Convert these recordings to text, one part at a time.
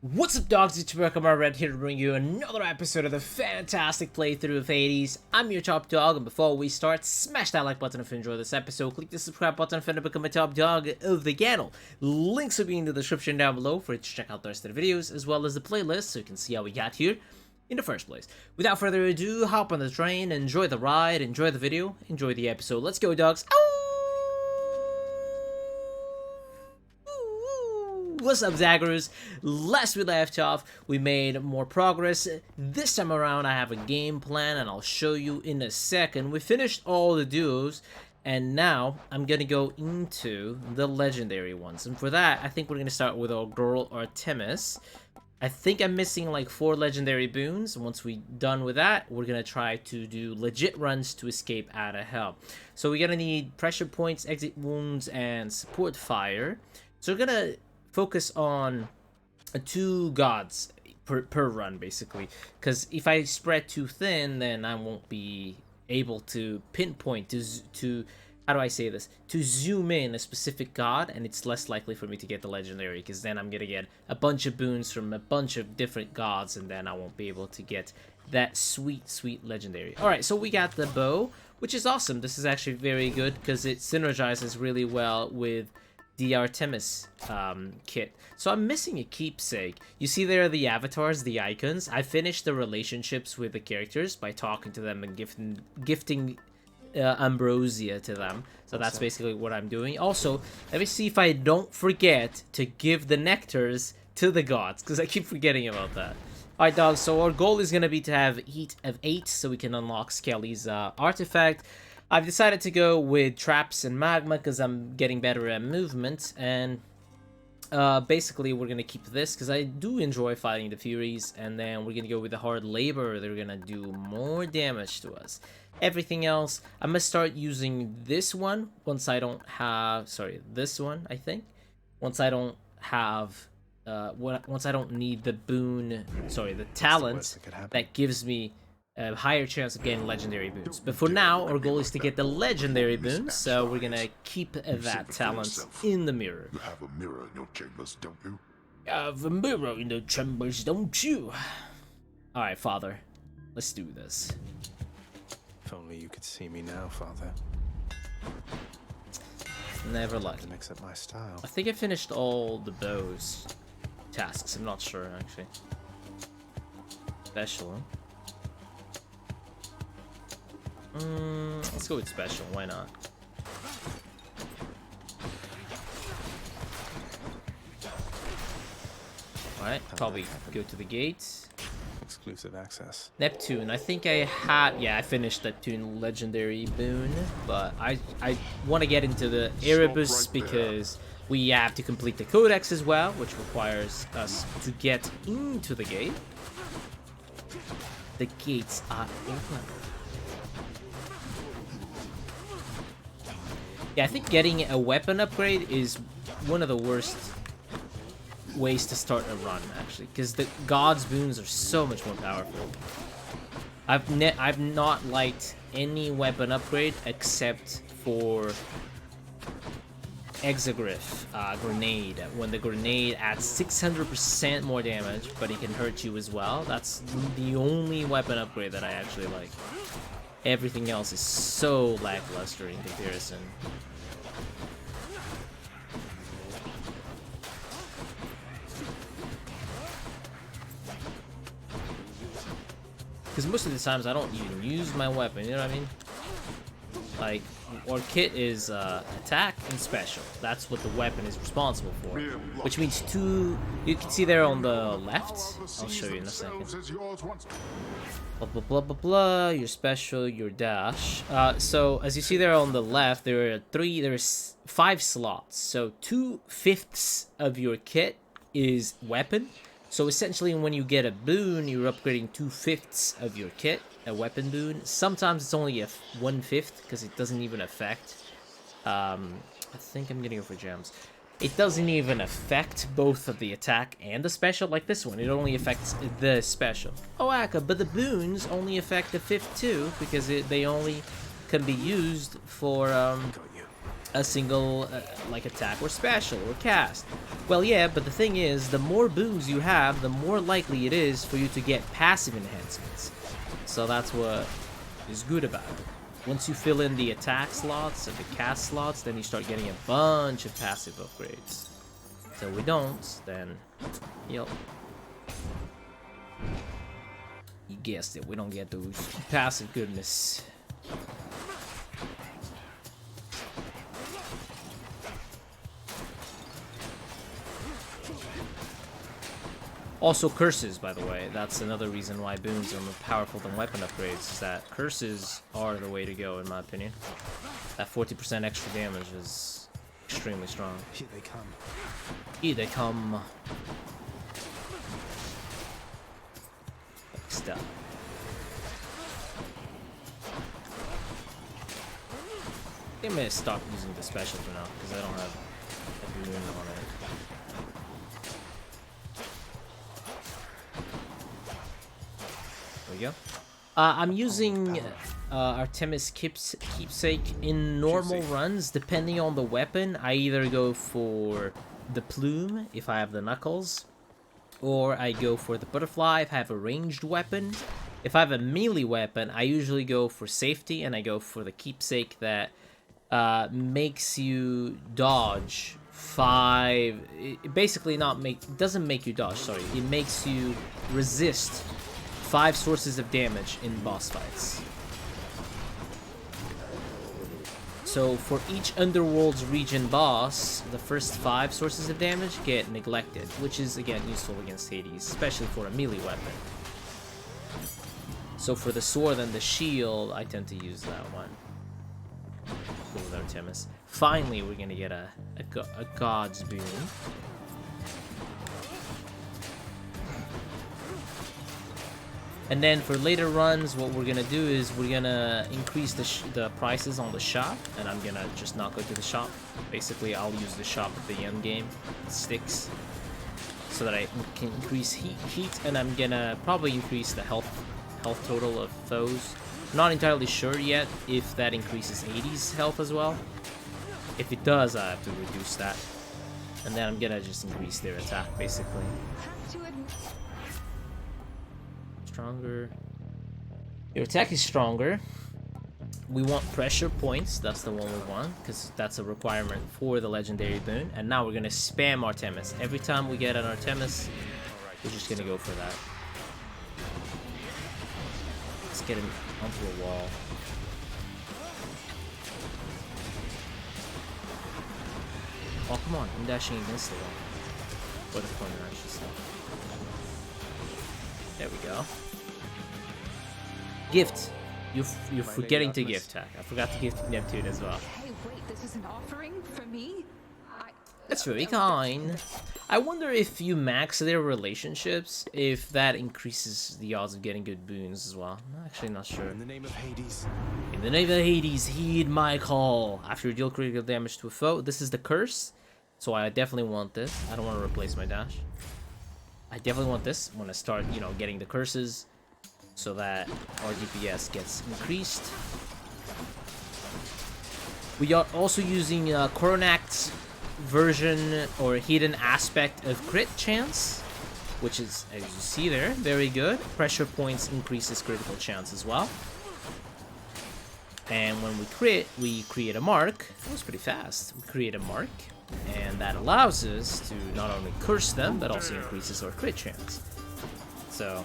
What's up, dogs? It's Akamarured here to bring you another episode of the fantastic playthrough of Hades. I'm your top dog, and before we start, smash that like button if you enjoy this episode. Click the subscribe button if you want to become a top dog of the channel. Links will be in the description down below for you to check out the rest of the videos, as well as the playlist, so you can see how we got here in the first place. Without further ado, hop on the train, enjoy the ride, enjoy the video, enjoy the episode. Let's go, dogs. What's up, Zagreus? Last we left off, we made more progress. This time around, I have a game plan, and I'll show you in a second. We finished all the duos, and now I'm gonna go into the legendary ones. And for that, I think we're gonna start with our girl Artemis. I think I'm missing like 4 legendary boons. Once we're done with that, we're gonna try to do legit runs to escape out of hell. So we're gonna need pressure points, exit wounds, and support fire. So we're gonna focus on 2 gods per run, basically, because if I spread too thin, then I won't be able to pinpoint to how do I say this, to zoom in a specific god, and it's less likely for me to get the legendary, because then I'm gonna get a bunch of boons from a bunch of different gods, and then I won't be able to get that sweet legendary. All right, so we got the bow, which is awesome. This is actually very good because it synergizes really well with the Artemis kit. So I'm missing a keepsake. You see there are the avatars, the icons. I finished the relationships with the characters by talking to them and gifting ambrosia to them. So that's basically what I'm doing. Also, let me see if I don't forget to give the nectars to the gods, because I keep forgetting about that. Alright, dogs, so our goal is going to be to have Heat of 8 so we can unlock Skelly's artifact. I've decided to go with traps and magma because I'm getting better at movement, and basically we're gonna keep this because I do enjoy fighting the Furies, and then we're gonna go with the hard labor. They're gonna do more damage to us. Everything else, I'm gonna start using this one once I don't have, this one, I think, once I don't have, once I don't need the boon, the talent that gives me a higher chance of getting legendary boons. But for now, our goal is to get the legendary boons, so we're gonna keep that talent in the mirror. You have a mirror in your chambers, don't you? You have a mirror in the chambers, don't you? Alright, Father. Let's do this. If only you could see me now, Father. Never lucky. Mix up my style. I think I finished all the bows tasks. I'm not sure, actually. Special, huh? Let's go with special, why not? Alright, probably go to the gates. Exclusive access. Neptune, I think I had, yeah, I finished Neptune legendary boon, but I want to get into the Erebus because we have to complete the codex as well, which requires us to get into the gate. The gates are open. Yeah, I think getting a weapon upgrade is one of the worst ways to start a run, actually, because the God's boons are so much more powerful. I've not liked any weapon upgrade except for Zagreus grenade. When the grenade adds 600% more damage, but it can hurt you as well. That's the only weapon upgrade that I actually like. Everything else is so lackluster in comparison. Because most of the times I don't even use my weapon, you know what I mean? Like, our kit is attack and special. That's what the weapon is responsible for. Which means 2, you can see there on the left. I'll show you in a second. Blah, blah, blah, blah, blah, your special, your dash. So, as you see there on the left, there's 5 slots. So, 2/5 of your kit is weapon. So, essentially, when you get a boon, you're upgrading 2/5 of your kit, a weapon boon. Sometimes it's only a 1/5 because it doesn't even affect. I think I'm gonna go for gems. It doesn't even affect both of the attack and the special, like this one. It only affects the special. Oh, Aka, but the boons only affect the 5th too, because they only can be used for a single like attack or special or cast. Well, yeah, but the thing is, the more boons you have, the more likely it is for you to get passive enhancements. So that's what is good about it. Once you fill in the attack slots and the cast slots, then you start getting a bunch of passive upgrades. So we don't, then, you guessed it, we don't get those passive goodness. Also curses, by the way. That's another reason why boons are more powerful than weapon upgrades, is that curses are the way to go, in my opinion. That 40% extra damage is extremely strong. Here they come. Here they come. Stuff. I think I'm gonna stop using the special for now, because I don't have a boon on it. There we go. I'm using Artemis Keepsake in normal runs. Depending on the weapon, I either go for the plume if I have the knuckles, or I go for the butterfly if I have a ranged weapon. If I have a melee weapon, I usually go for safety, and I go for the Keepsake that makes you dodge 5. It basically doesn't make you dodge. Sorry, it makes you resist 5 sources of damage in boss fights. So for each Underworld's region boss, the first 5 sources of damage get neglected, which is again useful against Hades, especially for a melee weapon. So for the sword and the shield, I tend to use that one. With Artemis. Finally, we're gonna get a god's boon. And then for later runs, what we're gonna do is we're gonna increase the prices on the shop, and I'm gonna just not go to the shop. Basically, I'll use the shop at the end game, sticks, so that I can increase heat, and I'm gonna probably increase the health total of foes. I'm not entirely sure yet if that increases Hades' health as well. If it does, I have to reduce that, and then I'm gonna just increase their attack basically. Stronger. Your attack is stronger. We want pressure points. That's the one we want, because that's a requirement for the legendary boon. And now we're gonna spam Artemis. Every time we get an Artemis, we're just gonna go for that. Let's get him onto a wall. Oh, come on. I'm dashing against the wall. Or the corner, I should say. There we go. Gift. You're forgetting to gift tag. I forgot to gift Neptune as well. Hey, wait, this is an offering for me? That's very kind. I wonder if you max their relationships, if that increases the odds of getting good boons as well. I'm actually not sure. In the name of Hades. In the name of Hades, heed my call. After you deal critical damage to a foe, this is the curse. So I definitely want this. I don't want to replace my dash. I definitely want this when I start, you know, getting the curses, so that our DPS gets increased. We are also using Coronac's version or hidden aspect of crit chance, which is, as you see there, very good. Pressure points increases critical chance as well. And when we crit, we create a mark. That was pretty fast. We create a mark, and that allows us to not only curse them, but also increases our crit chance. So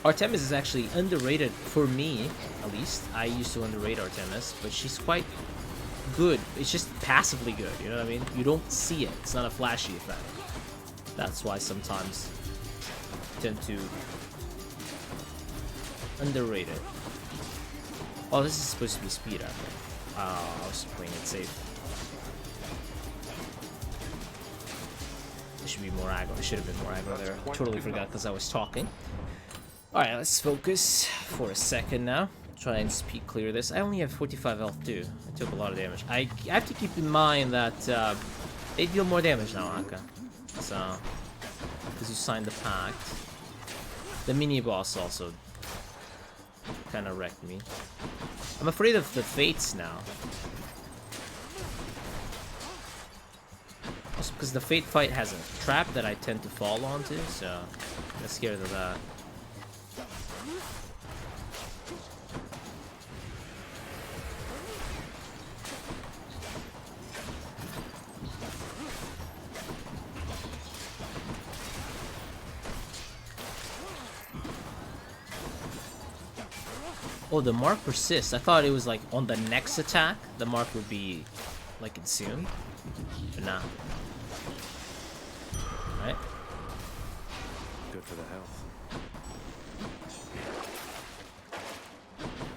Artemis is actually underrated for me, at least. I used to underrate Artemis, but she's quite good. It's just passively good, you know what I mean? You don't see it. It's not a flashy effect. That's why sometimes I tend to underrate it. Oh, this is supposed to be speed, I think. Oh, I was playing it safe. It should be more aggro. It should have been more aggro there. Totally forgot because I was talking. Alright, let's focus for a second now. Try and speed clear this. I only have 45 health too. I took a lot of damage. I have to keep in mind that they deal more damage now, Aka. So, because you signed the pact. The mini boss also kind of wrecked me. I'm afraid of the fates now. Just because the Fate fight has a trap that I tend to fall onto, so I'm scared of that. Oh, the mark persists. I thought it was like on the next attack, the mark would be like consumed, but nah. Right. Good for the health.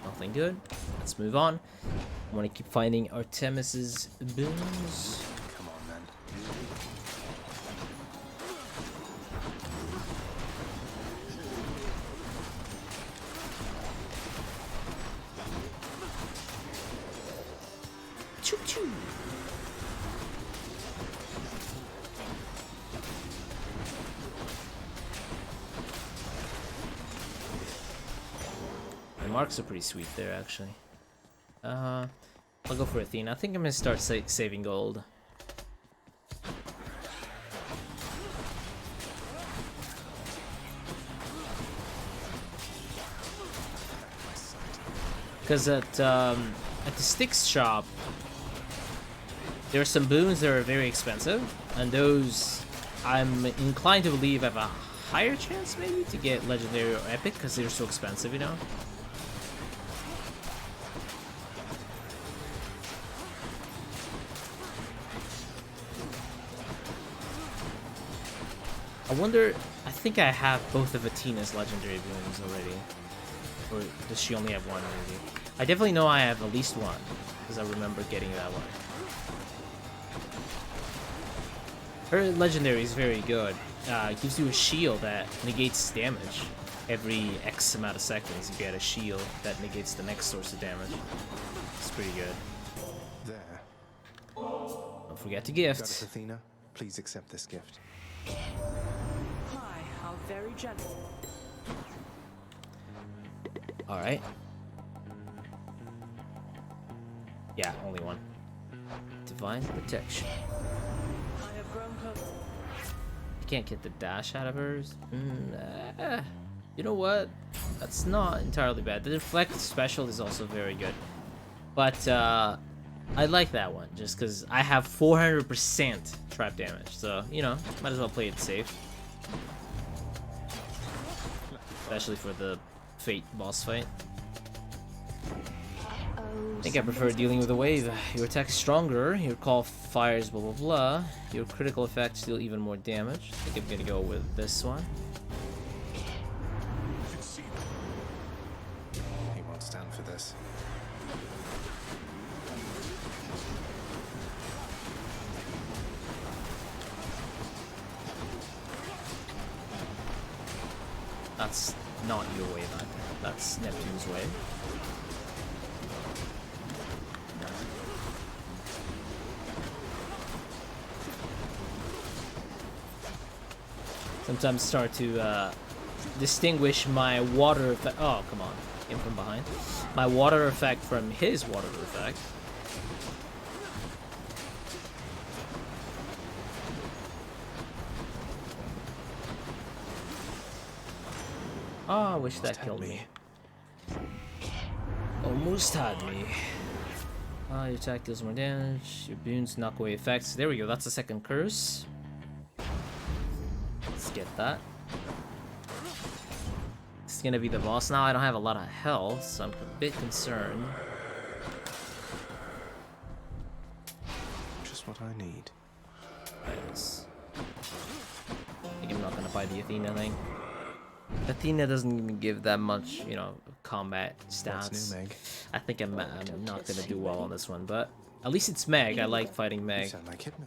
Nothing good. Let's move on. I want to keep finding Artemis's boons. Come on then. Choo choo. The marks are pretty sweet there, actually. I'll go for Athena. I think I'm gonna start saving gold. Because at the Styx shop, there are some boons that are very expensive, and those I'm inclined to believe have a higher chance maybe to get legendary or epic because they're so expensive, you know. I wonder, I think I have both of Athena's legendary boons already. Or does she only have one maybe? I definitely know I have at least one, because I remember getting that one. Her legendary is very good. It gives you a shield that negates damage. Every X amount of seconds you get a shield that negates the next source of damage. It's pretty good. There. Don't forget to gift. Goddess Athena, please accept this gift. Hi, how very gentle. Alright. Yeah, only one. Divine protection. I have grown close. You can't get the dash out of hers. You know what? That's not entirely bad. The deflect special is also very good. But I like that one just because I have 400% trap damage. So, you know, might as well play it safe. Especially for the Fate boss fight. I think I prefer dealing with a wave. Your attack's stronger, your call fires blah blah blah. Your critical effects deal even more damage. I think I'm gonna go with this one. He won't stand for this. That's not your wave, man. That's Neptune's wave. Sometimes start to distinguish my water effect. Oh, come on. Came from behind. My water effect from his water effect. Oh, I wish that killed me. Almost had me. Your attack deals more damage. Your boons knock away effects. There we go. That's the second curse. Let's get that. This is gonna be the boss now. I don't have a lot of health, so I'm a bit concerned. Just what I need. Yes. I think I'm not gonna buy the Athena thing. Athena doesn't even give that much, you know, combat stats. What's new, Meg? I think I'm not gonna do well on this one, but at least it's Meg. I like fighting You Meg. sound like Hypno.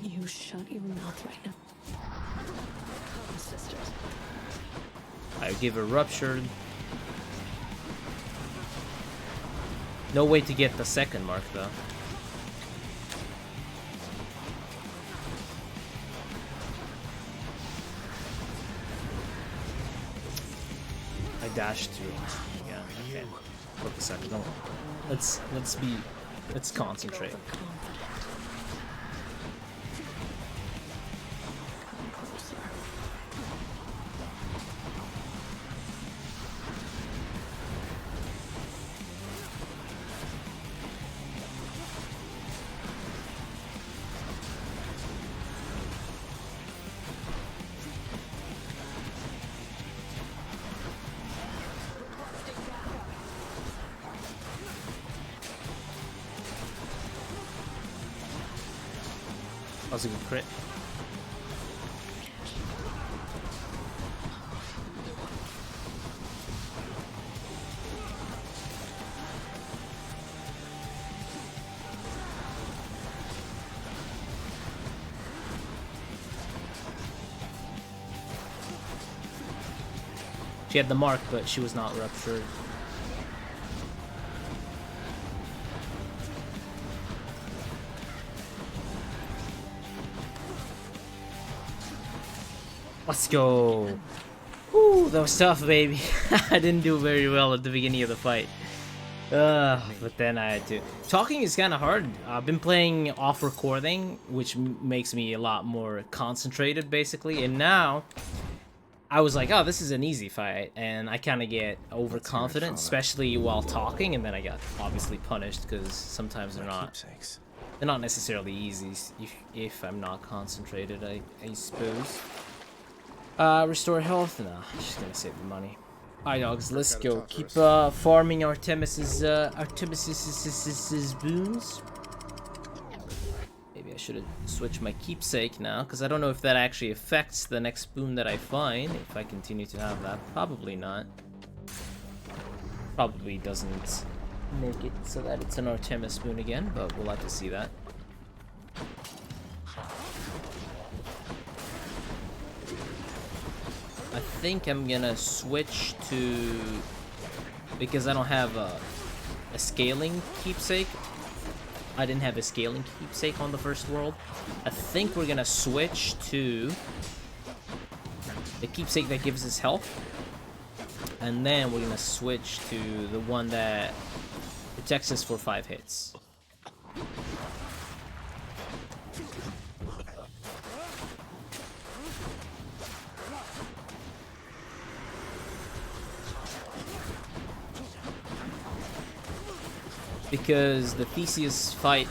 You shut your mouth right now. Come, sisters. I give her ruptured. No way to get the second mark though. I dashed through. Yeah, okay. Flip a second. Don't. Let's concentrate. That was a good crit. She had the mark, but she was not ruptured. Let's go. Ooh, that was tough, baby. I didn't do very well at the beginning of the fight. But then I had to. Talking is kind of hard. I've been playing off recording, which makes me a lot more concentrated, basically. And now, I was like, oh, this is an easy fight. And I kind of get overconfident, especially while talking. And then I got obviously punished because sometimes they're not necessarily easy if I'm not concentrated, I suppose. Restore health? Nah, just gonna save the money. Alright, dogs, let's go. Keep farming Artemis's boons. Maybe I should have switched my keepsake now, because I don't know if that actually affects the next boon that I find, if I continue to have that. Probably not. Probably doesn't make it so that it's an Artemis boon again, but we'll have to see that. I think I'm gonna switch to, because I don't have a scaling keepsake. I didn't have a scaling keepsake on the first world. I think we're gonna switch to the keepsake that gives us health, and then we're gonna switch to the one that protects us for 5 hits. Because the Theseus fight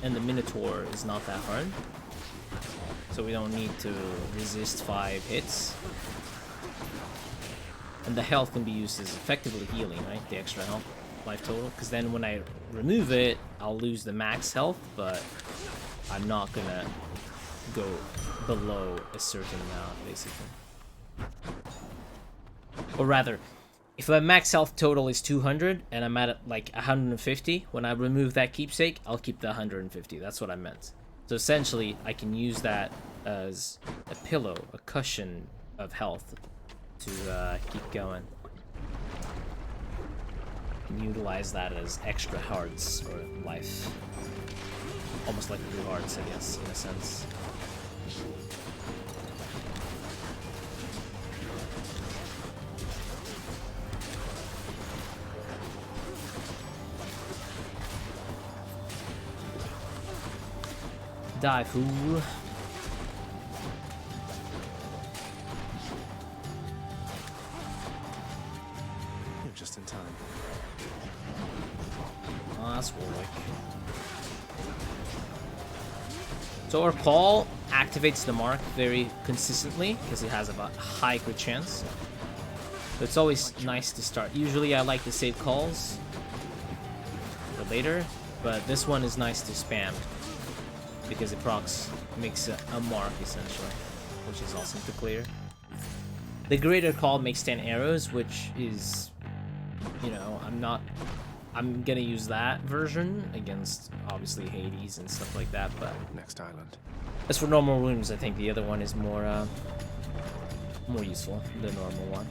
and the Minotaur is not that hard. So we don't need to resist 5 hits. And the health can be used as effectively healing, right? The extra health, life total. Because then when I remove it, I'll lose the max health, but I'm not gonna go below a certain amount, basically. Or rather, if my max health total is 200 and I'm at like 150, when I remove that keepsake, I'll keep the 150. That's what I meant. So essentially, I can use that as a pillow, a cushion of health to keep going. And utilize that as extra hearts or life. Almost like blue hearts, I guess, in a sense. Die, fool. You're just in time. Oh, that's warlike. So our call activates the mark very consistently because it has a high crit chance. So it's always nice to start. Usually I like to save calls for later, but this one is nice to spam, because it makes a mark, essentially, which is awesome to clear. The greater call makes 10 arrows, which is, you know, I'm gonna use that version against, obviously, Hades and stuff like that, but Next island. as for normal wounds, I think the other one is more useful, the normal one.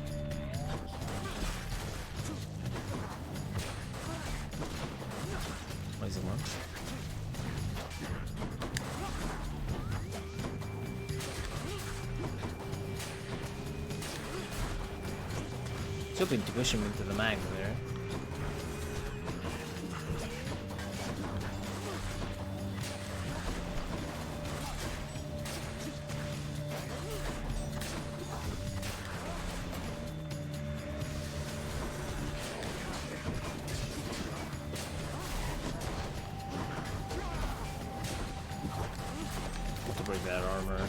What is it, one? Hoping to push him into the magma there. To break that armor.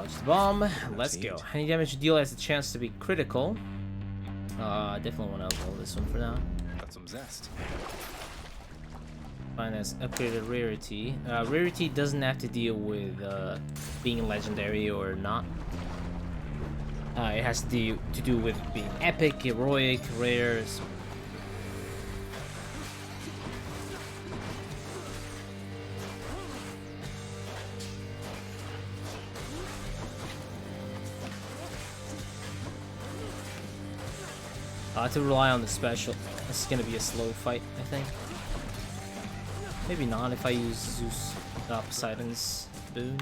Dodge the bomb. Let's go. Any damage you deal has a chance to be critical. Definitely want to upload this one for now. Got some zest. Fine as upgraded rarity. Rarity doesn't have to deal with being legendary or not. It has to do with being epic, heroic, rare. To rely on the special. This is gonna be a slow fight, I think. Maybe not if I use Zeus Poseidon's boon.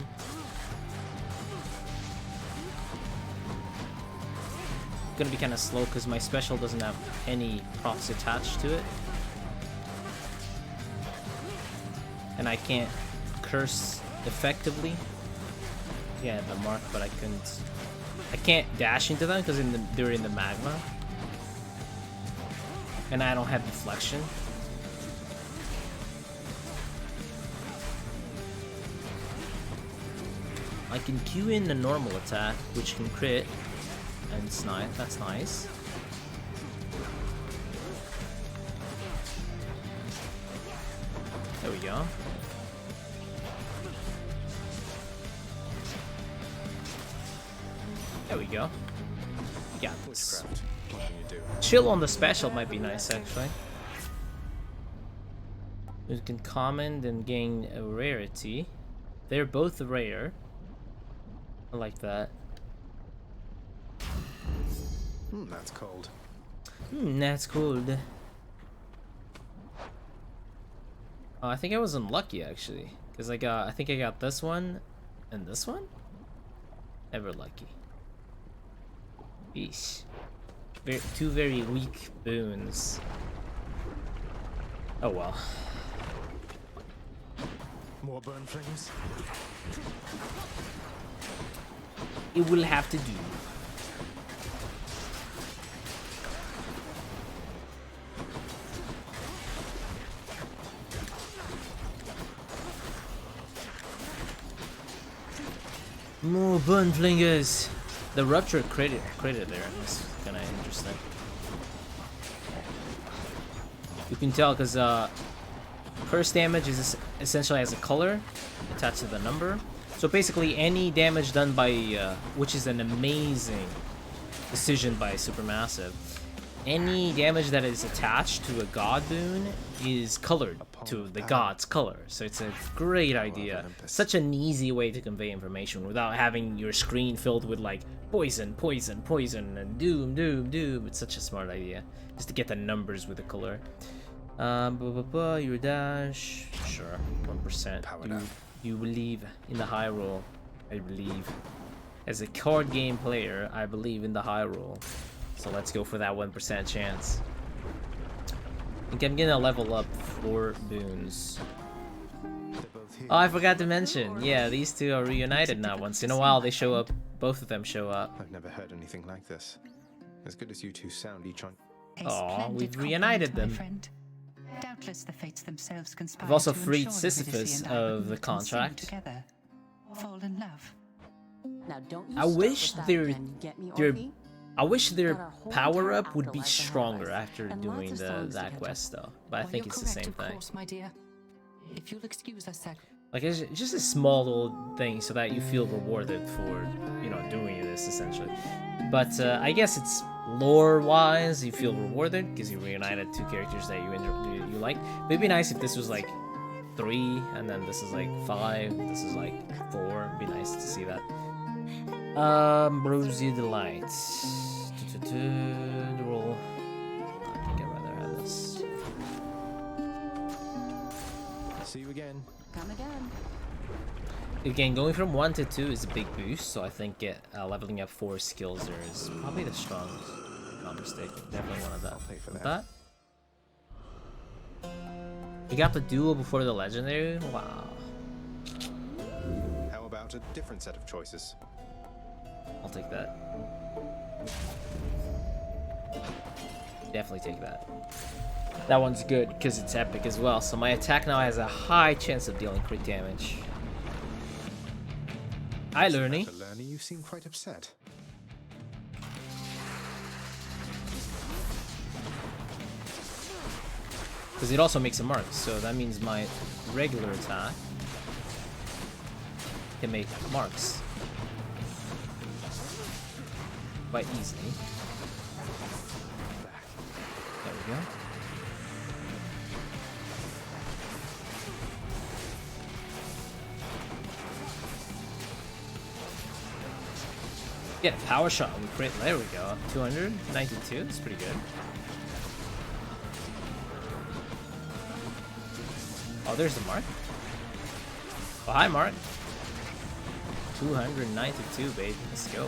Gonna be kind of slow because my special doesn't have any procs attached to it, and I can't curse effectively. Yeah, the mark, but I couldn't. I can't dash into them because they're in the magma. And I don't have deflection. I can queue in the normal attack, which can crit and snipe. That's nice. There we go. There we go. Yeah. Witchcraft. What can you do? Chill on the special might be nice, actually. You can command and gain a rarity. They're both rare. I like that. That's cold. That's cold. Oh, I think I was unlucky actually, because I think I got this one and this one. Ever lucky. Eesh. Two very weak boons. Oh well. More burn flames. It will have to do. More burn flingers. The rupture credit there is kind of interesting. You can tell because curse damage is essentially has a color attached to the number. So basically, any damage done by, which is an amazing decision by Supermassive, any damage that is attached to a god boon is colored to the god's color. So it's a great idea. Such an easy way to convey information without having your screen filled with like poison, poison, poison, and doom, doom, doom. It's such a smart idea just to get the numbers with the color. Your dash, sure, 1%. You believe in the high roll. I believe. As a card game player, I believe in the high roll. So let's go for that 1% chance. I think I'm gonna level up 4 boons. Oh, I forgot to mention. Yeah, these two are reunited now. Once in a while, they show up. Both of them show up. I've never heard anything like this. As good as you two sound each on. Aw, we've reunited them. Doubtless the fates themselves conspire We've also to freed ensure Sisyphus Odysseus and of the Ivan can sing contract. together, fall in love. Now don't you I start wish with that their again, get me, their Orphe? I wish their Got our whole power entire up would be afterlife ahead of stronger us, after and doing lots of songs to that catch quest though. But I Well, think you're it's the correct, same of thing. course, my dear. If you'll excuse us, Like it's just a small little thing so that you feel rewarded for, you know, doing this essentially. But I guess it's lore-wise, you feel rewarded because you reunited 2 characters that you like. But it'd be nice if this was like 3, and then this is like 5, this is like 4. It'd be nice to see that. Ambrosia Delight. Roll. I think I'd rather have this. See you again. Come again. Again, going from 1 to 2 is a big boost, so I think leveling up 4 skills there is probably the strongest. If I'm mistaken. Definitely one of that. I'll pay for With that. We got the duel before the legendary? Wow. How about a different set of choices? I'll take that. Definitely take that. That one's good because it's epic as well. So my attack now has a high chance of dealing crit damage. Hi, Lerny. Lerny, you seem quite upset. Because it also makes a mark, so that means my regular attack can make marks quite easily. There we go. Get a power shot. We create. There we go. 292. That's pretty good. Oh, there's the mark. Oh, hi, Mark. 292, baby. Let's go.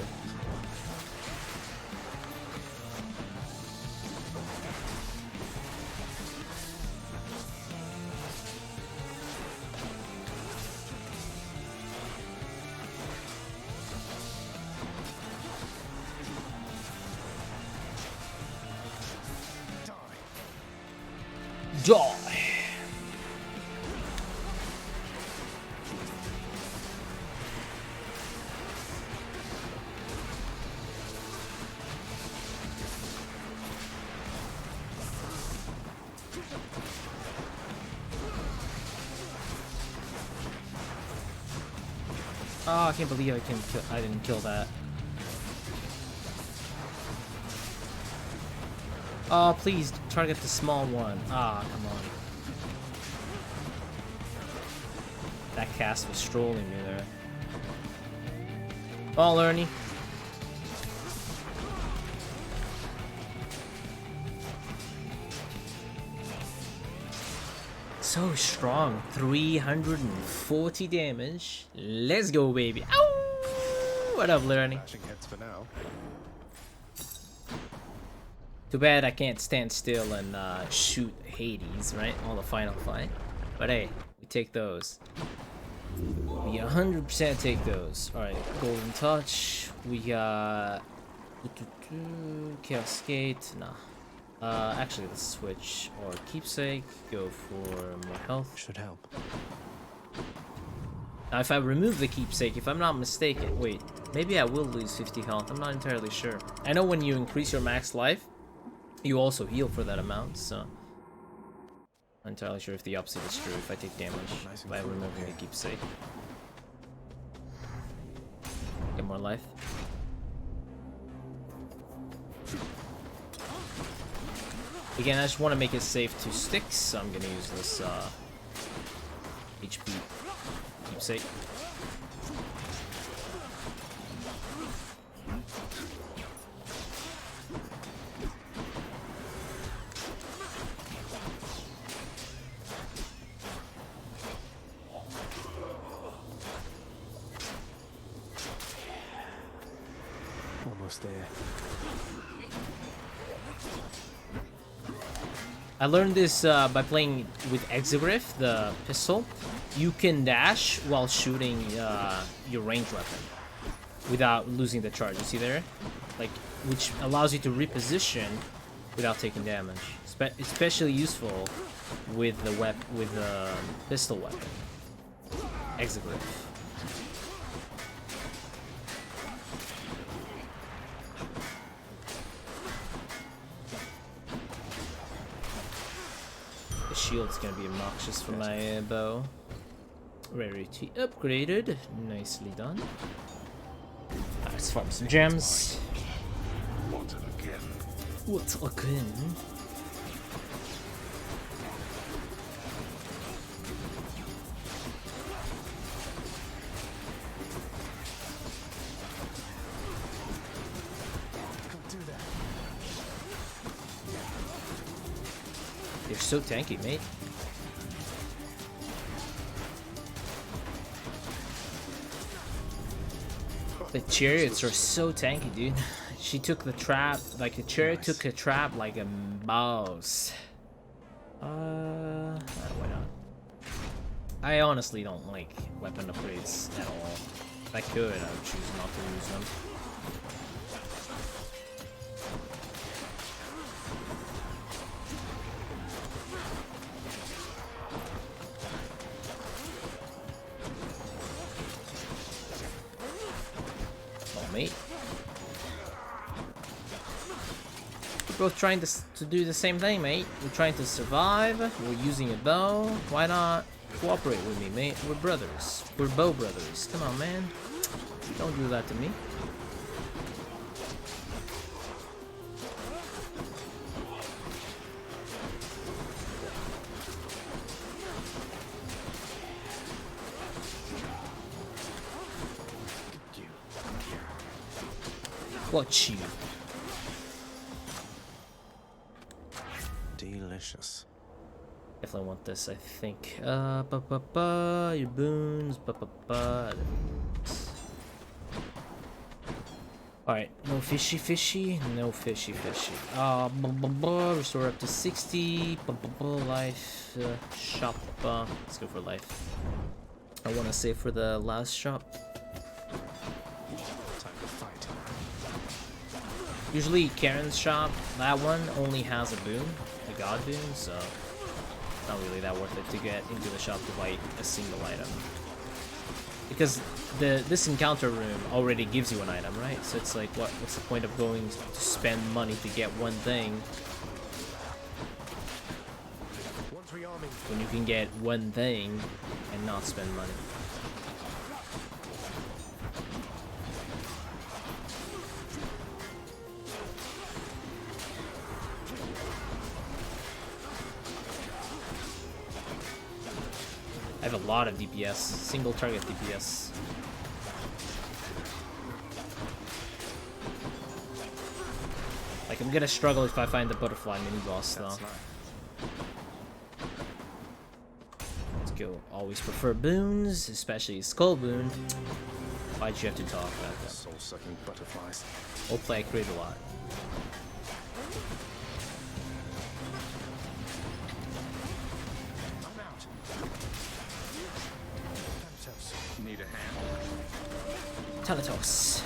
Die. Oh, I can't believe I didn't kill that. Oh, please target the small one. Ah, come on. That cast was strolling me there. Oh, Ernie. So strong. 340 damage. Let's go, baby. Ow! What up, Lerny? Flashing heads for now. Too bad I can't stand still and shoot Hades, right? On the final fight. But hey, we take those. We 100% take those. Alright, Golden Touch. We got... Cascade. Nah. Actually, let's switch. Or Keepsake. Go for more health. Should help. Now, if I remove the Keepsake, if I'm not mistaken... Wait, maybe I will lose 50 health. I'm not entirely sure. I know when you increase your max life, you also heal for that amount, so... I'm not entirely sure if the opposite is true, if I take damage by removing the Keepsake. Get more life. Again, I just want to make it safe to sticks, so I'm gonna use this HP Keepsake. Almost there. I learned this by playing with Zagreus, the pistol. You can dash while shooting your ranged weapon without losing the charge. You see there? Like, which allows you to reposition without taking damage. Especially useful with the pistol weapon. Zagreus. The shield's gonna be obnoxious for my bow. Rarity upgraded. Nicely done. Let's farm some gems. What again? What again? They're so tanky, mate. The chariots are so tanky, dude. She took the trap, like the chariot took a trap like a mouse. Why not? I honestly don't like weapon upgrades at all. If I could, I would choose not to use them. mate. We're both trying to do the same thing, mate. We're trying to survive. We're using a bow. Why not cooperate with me, mate? We're brothers. We're bow brothers. Come on, man. Don't do that to me. What you? Delicious. Definitely want this, I think. Your boons, Alright, no fishy, no fishy. Restore up to 60. Life, shop. Let's go for life. I want to save for the last shop. Time to fight. Usually Karen's shop, that one only has a boon, a god boon, so not really that worth it to get into the shop to buy a single item. Because this encounter room already gives you an item, right? So it's like, what's the point of going to spend money to get one thing when you can get one thing and not spend money? I have a lot of DPS, single target DPS. Like, I'm gonna struggle if I find the butterfly mini boss though. Let's go. Always prefer boons, especially skull boon. Why'd you have to talk about that? Soul-sucking butterflies. Hopefully I create a lot. Need a hand? Teletos.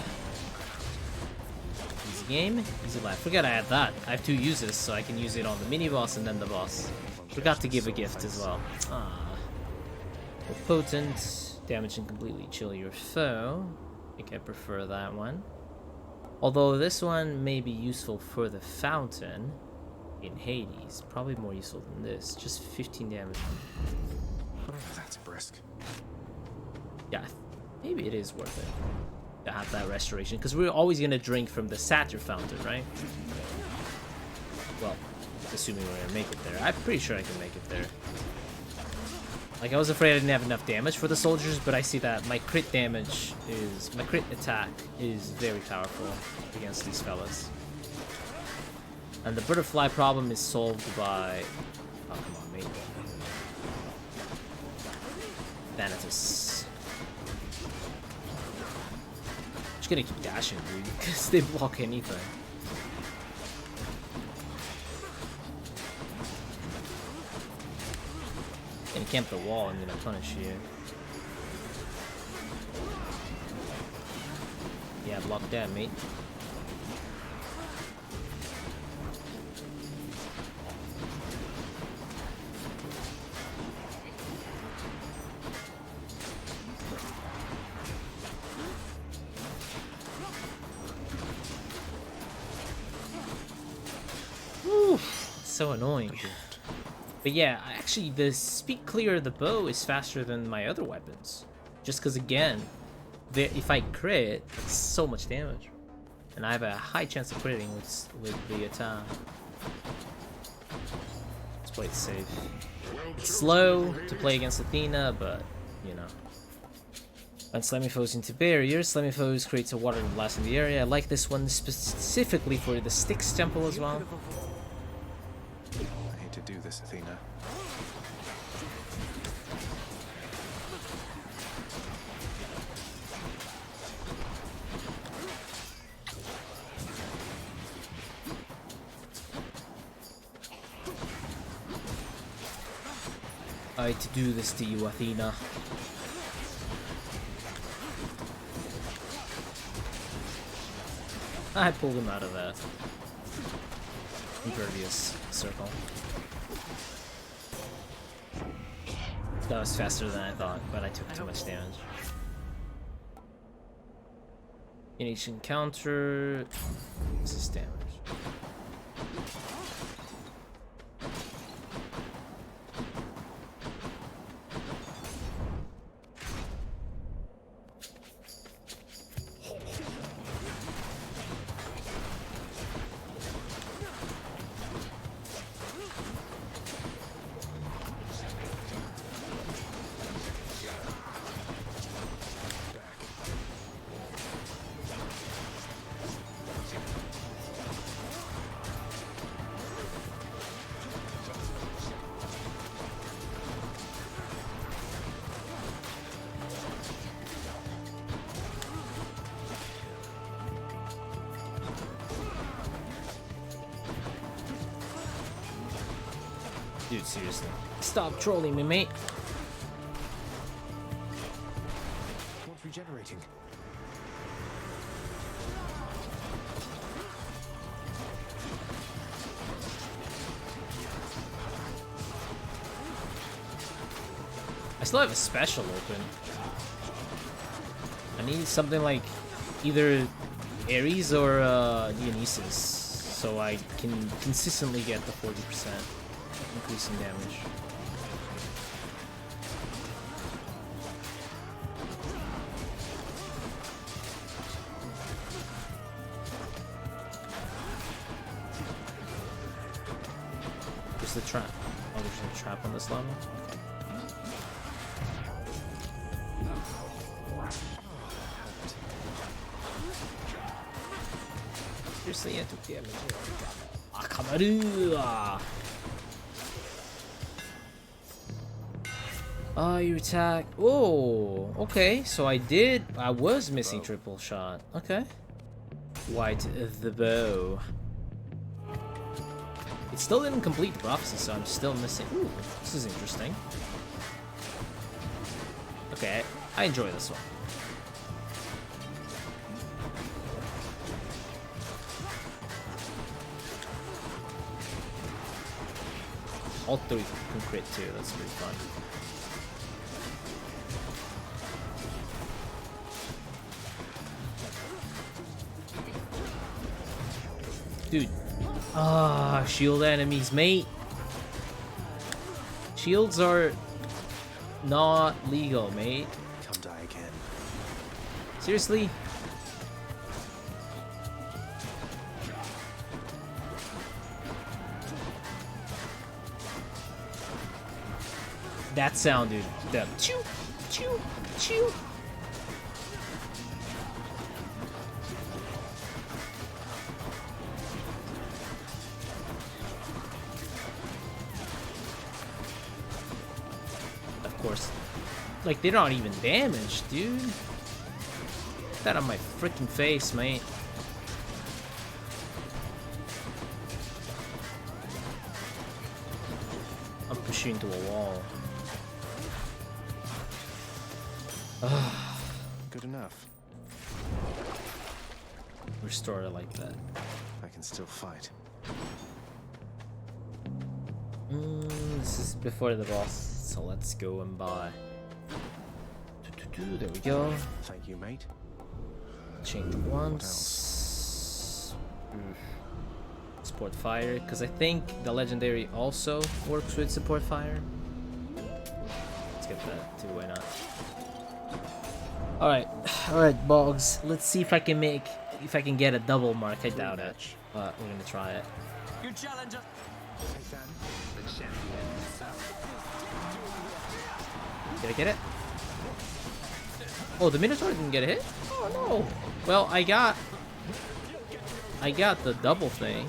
Easy game, easy life. Forgot I had that. I have 2 uses, so I can use it on the mini boss and then the boss. Forgot to give a gift as well. Ah. More potent, damage and completely chill your foe. I think I prefer that one. Although this one may be useful for the fountain in Hades. Probably more useful than this. Just 15 damage. That's brisk. Yeah, maybe it is worth it to have that restoration, because we're always going to drink from the Satyr fountain, right? Well, assuming we're going to make it there. I'm pretty sure I can make it there. Like, I was afraid I didn't have enough damage for the soldiers, but I see that my crit damage is... my crit attack is very powerful against these fellas. And the butterfly problem is solved by... oh, come on, mate. Thanatos. Just gonna keep dashing, dude, because they block anything. Gonna camp the wall, I'm gonna punish you. Yeah, block that, mate. So annoying. But yeah, actually the speed clear of the bow is faster than my other weapons. Just because, again, if I crit, it's so much damage. And I have a high chance of critting with the attack. Let's play it safe. It's slow to play against Athena, but, you know. And slamming foes into barriers. Slamming foes creates a water blast in the area. I like this one specifically for the Styx temple as well. I hate to do this, Athena. I hate to do this to you, Athena. I pulled him out of that impervious circle. That was faster than I thought, but I took too much damage. In each encounter, this is damage. Dude, seriously. Stop trolling me, mate. What's regenerating? I still have a special open. I need something like either Ares or Dionysus, so I can consistently get the 40% increase in damage. Where's the trap? Oh, there's a trap on this level? Seriously, I took damage. Akamarured! You attack. Oh, okay. So I was missing triple shot. Okay. White the bow. It still didn't complete the prophecy, so I'm still missing. Ooh, this is interesting. Okay, I enjoy this one. All three can crit too, that's pretty fun. Dude. Ah, shield enemies, mate. Shields are not legal, mate. Come die again. Seriously? That sound, dude. The choo, choo, choo. Of course. Like, they're not even damaged, dude. Get that on my freaking face, mate. I'm pushing into a wall. Good enough. Restore it like that. I can still fight. This is before the boss, so let's go and buy. There we go. Thank you, mate. Change once. Support fire, because I think the legendary also works with support fire. Let's get that too. Why not? Alright, Boggs. Let's see if I can get a double mark. I doubt it, but we're gonna try it. Your challenger. Did I get it? Oh, the Minotaur didn't get a hit? Oh no. Well, I got the double thing.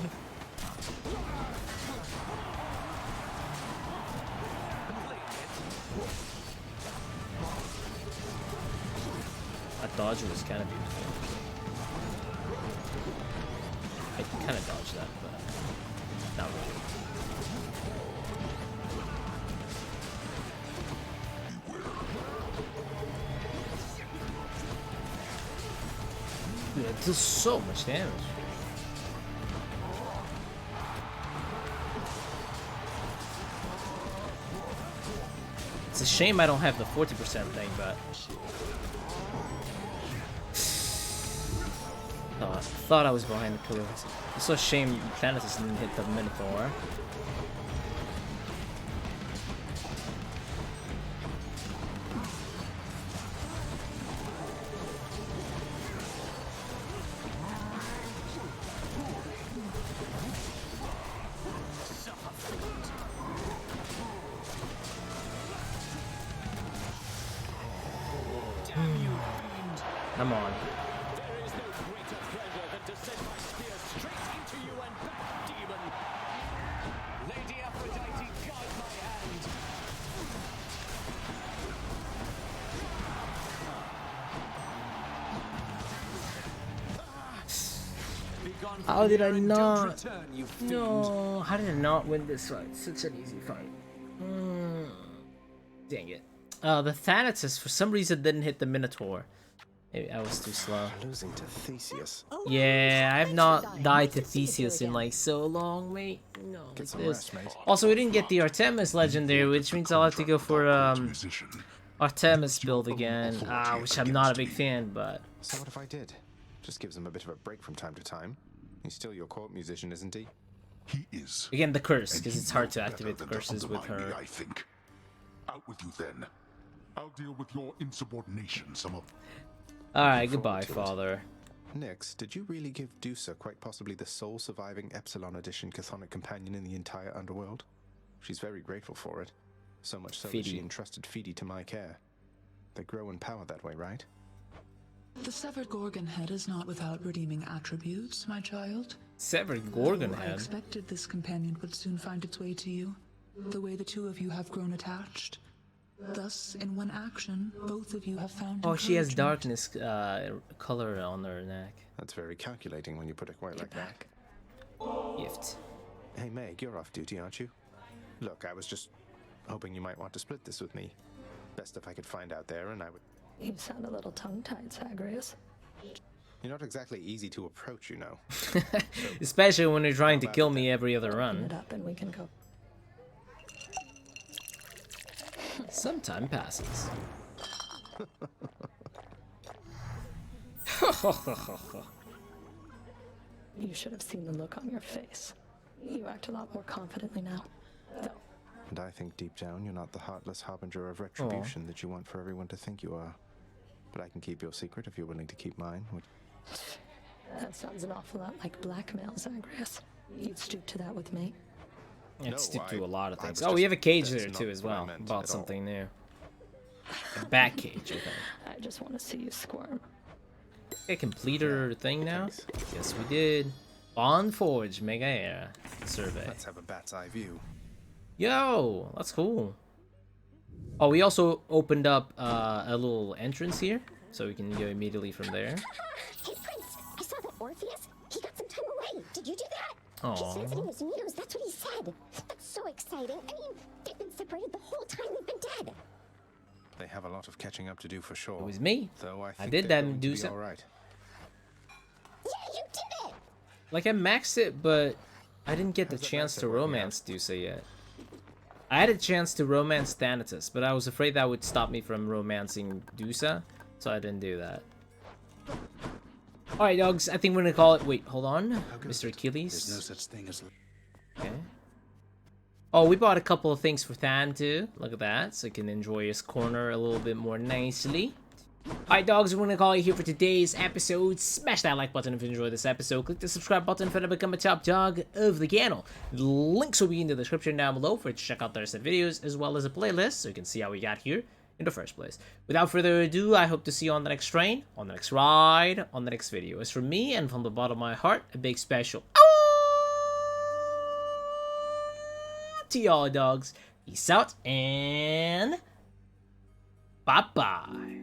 That dodge was kind of beautiful. I kind of dodged that, but not really. Dude, it does so much damage. It's a shame I don't have the 40% thing, but Thought I was behind the pillars. It's so a shame Thanatos didn't hit the Minotaur. Come on. How did I not? No, how did I not win this fight? Such an easy fight. Dang it. The Thanatos for some reason didn't hit the Minotaur. Maybe I was too slow. Losing to Theseus. Yeah, I have not died to Theseus in like so long, mate. No, like Get some this. rest, mate. Also, we didn't get the Artemis legendary, which means I'll have to go for Musician. Artemis build again. Which I'm not a big fan, but So what if I did? Just gives him a bit of a break from time to time. He's still your court musician, isn't he? He is. again the curse, And because he it's hard knows to better activate the than to curses with undermine her. me, I think. Out with you then. I'll deal with your insubordination some of. Alright, Looking goodbye, forward to it. Father. Nix, did you really give Dusa quite possibly the sole surviving Epsilon Edition Chthonic companion in the entire Underworld? She's very grateful for it. So much so that she Fidi. entrusted Fidi to my care. They grow in power that way, right? The severed Gorgon head is not without redeeming attributes, my child. Severed Gorgon I head. expected this companion would soon find its way to you, the way the two of you have grown attached. Thus, in one action, both of you have found Oh, she has encouragement. darkness color on her neck. That's very calculating when you put it quite like that. Gift. Hey Meg, you're off duty, aren't you? Look, I was just hoping you might want to split this with me. Best if I could find out there, and I would... You sound a little tongue-tied, Zagreus. You're not exactly easy to approach, you know. Especially when you're trying to kill me every other Open run. it up and we can go. Some time passes. You should have seen the look on your face. You act a lot more confidently now. Though, And I think deep down you're not the heartless harbinger of retribution that you want for everyone to think you are. But I can keep your secret if you're willing to keep mine. that sounds an awful lot like blackmail, Zagreus. You'd stoop to that with me? It's to No, do a lot of I things. was Oh, we just- have a cage that's there not too as what I well. meant Bought at all. something new. A bat cage, I think. I just want to see you squirm. Okay, complete her thing now? Thanks. Yes, we did. Bond Forge Mega Era survey. Let's have a bat's eye view. Yo, that's cool. Oh, we also opened up a little entrance here, so we can go immediately from there. Hey, Prince, I saw that Orpheus. He got some time away. Did you do that? Aw. He says that he was Minos. That's what he said. That's so exciting. I mean, they've been separated the whole time they've been dead. They have a lot of catching up to do for sure. It was me. Though I, I think did they're that, going to be Medusa. all right. Yeah, you did it. Like, I maxed it, but I didn't get the How's that chance maxed to it working romance Dusa yet. I had a chance to romance Thanatos, but I was afraid that would stop me from romancing Dusa, so I didn't do that. Alright, dogs, I think we're gonna call it... Wait, hold on. Mr. Achilles. There's no such thing as. Okay. Oh, we bought a couple of things for Than, too. Look at that, so he can enjoy his corner a little bit more nicely. Alright, dogs, we're gonna call it here for today's episode. Smash that like button if you enjoyed this episode. Click the subscribe button for to become a top dog of the channel. Links will be in the description down below for you to check out the rest of the videos, as well as a playlist, so you can see how we got here in the first place. Without further ado, I hope to see you on the next train, on the next ride, on the next video. As for me, and from the bottom of my heart, a big special to y'all, dogs. Peace out, and bye-bye.